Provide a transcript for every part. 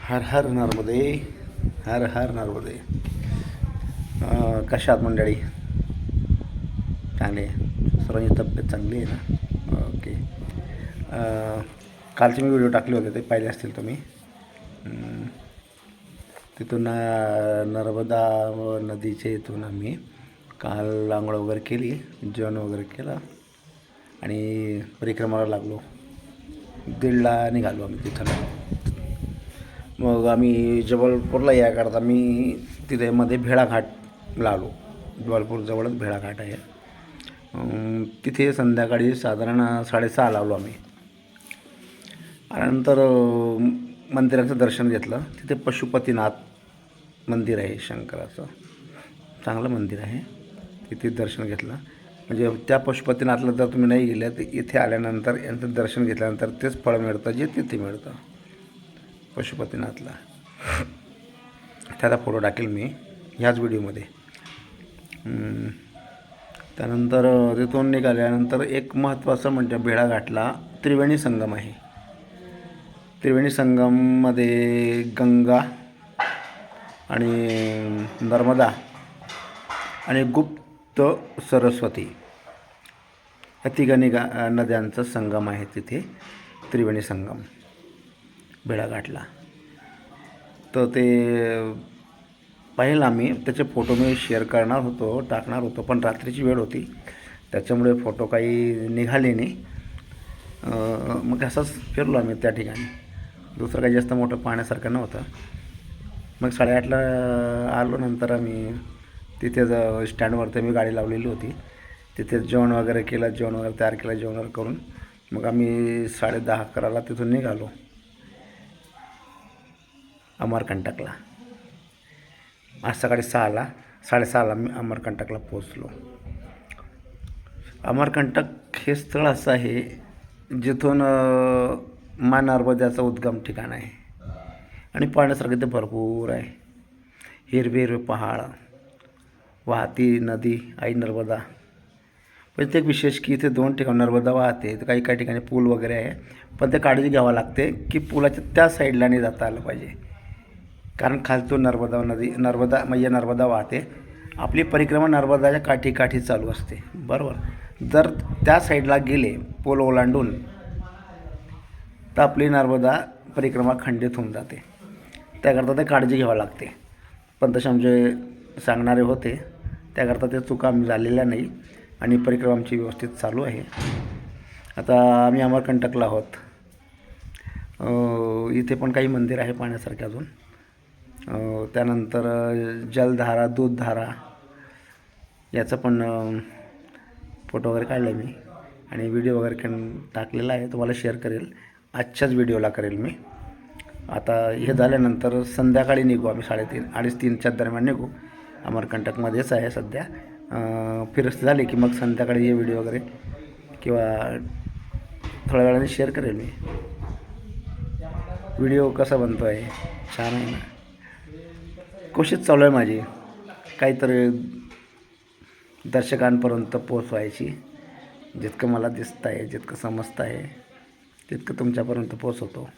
हर हर नर्मदे, हर हर नर्मदे. कशा आहात मंडळी? चांगले आहे, सर्वांची तब्येत चांगली आहे ना? ओके. कालचे मी व्हिडिओ टाकले होते, ते पाहिले असतील तुम्ही. तिथून नर्मदा नदीच्या इथून आम्ही काल आंघोळ वगैरे केली, जेवण वगैरे केलं आणि परिक्रमाला लागलो. 1:30ला निघालो आम्ही तिथं. मग आम्ही जबलपूरला याकरता मी तिथे मध्ये भेळाघाटला आलो. जबलपूरजवळच भेळाघाट आहे. तिथे संध्याकाळी साधारण 6:30ला आलो आम्ही. नंतर मंदिराचं दर्शन घेतलं. तिथे पशुपतीनाथ मंदिर आहे, शंकराचं चांगलं मंदिर आहे. तिथे दर्शन घेतलं. म्हणजे त्या पशुपतीनाथला जर तुम्ही नाही गेल्या तर इथे आल्यानंतर यांचं दर्शन घेतल्यानंतर तेच फळ मिळतं जे तिथे मिळतं पशुपतीनाथला. त्याचा फोटो टाकेल मी ह्याच व्हिडिओमध्ये. त्यानंतर तिथून निघाल्यानंतर एक महत्त्वाचं म्हणजे भेळाघाटला त्रिवेणी संगम आहे. त्रिवेणी संगममध्ये गंगा आणि नर्मदा आणि गुप्त सरस्वती या तिघांनी नद्यांचं संगम आहे तिथे, त्रिवेणी संगम भेळाघाटला. तर ते पाहिलं आम्ही. त्याचे फोटो मी शेअर टाकणार होतो, पण रात्रीची वेळ होती त्याच्यामुळे फोटो काही निघाले नाही. मग असंच फिरलो आम्ही त्या ठिकाणी. दुसरं काही जास्त मोठं पाहण्यासारखं नव्हतं. मग 8:30ला आलो. नंतर आम्ही तिथे स्टँडवरती मी गाडी लावलेली होती. तिथे जेवण वगैरे केलं, जेवण वगैरे तयार केलं. जेवण वगैरे करून मग आम्ही 10:30-11ला तिथून निघालो अमरकंटकला. आज सकाळी 6:30ला मी अमरकंटकला पोचलो. अमरकंटक हे स्थळ असं आहे जिथून माँ नर्मदाचं उद्गम ठिकाण आहे आणि पाहण्यासारखं ते भरपूर आहे. हिरवे हिरवे पहाड, वाहती नदी आई नर्मदा. पण ते एक विशेष की इथे 2 ठिकाणी नर्मदा वाहते. तर काही ठिकाणी पूल वगैरे आहे, पण ते काळजी घ्यावं लागते की पुलाच्या त्या साईडला नाही जाता आलं पाहिजे, कारण खालतून नर्मदा वाहते. आपली परिक्रमा नर्मदाच्या काठी चालू असते, बरोबर. जर त्या साईडला गेले पूल ओलांडून तर आपली नर्मदा परिक्रमा खंडित होऊन जाते. त्याकरता ते काळजी घ्यावं लागते. पण तसे आमचे सांगणारे होते, त्याकरता ते चुका आम्ही झालेल्या नाही आणि परिक्रमा आमची व्यवस्थित चालू आहे. आता आम्ही अमरकंटकला आहोत. इथे पण काही मंदिर आहे पाहण्यासारखे अजून. त्यानंतर जलधारा, दूधधारा याचं पण फोटो वगैरे काढले मी आणि व्हिडिओ वगैरे टाकलेला आहे. तुम्हाला शेअर करेल, आजच्याच व्हिडिओला करेल मी. आता हे झाल्यानंतर संध्याकाळी निघू आम्ही 3:30-3:30च्या दरम्यान निघू. अमरकंटकमध्येच आहे सध्या. फिरस्ती झाली की मग संध्याकाळी हे व्हिडिओ वगैरे किंवा थोड्या वेळाने शेअर करेल मी. व्हिडिओ कसा बनतो आहे? छान आहे ना? कोशिश चालू आहे माझी काहीतरी दर्शकांपर्यंत पोचवायची. जितकं मला दिसतं आहे, जितकं समजतं आहे तितकं तुमच्यापर्यंत पोचवतो.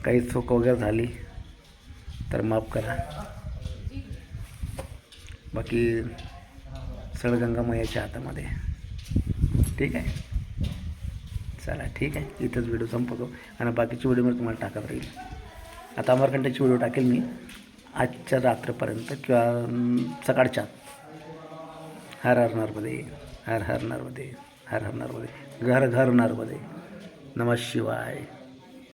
काही चूक वगैरे झाली तर माफ करा. बाकी सगळं गंगामयाच्या हातामध्ये. ठीक आहे, चला ठीक आहे. इथंच व्हिडिओ संपवतो आणि बाकीची व्हिडिओ मी तुम्हाला टाकत राहील. आता अमरकंटकची व्हिडिओ टाकेल मी आजच्या रात्रीपर्यंत किंवा सकाळच्या. हर हर नर्मदे, हर हर नर्मदे, हर हर नर्मदे, घर घर नर्मदे. नमः शिवाय.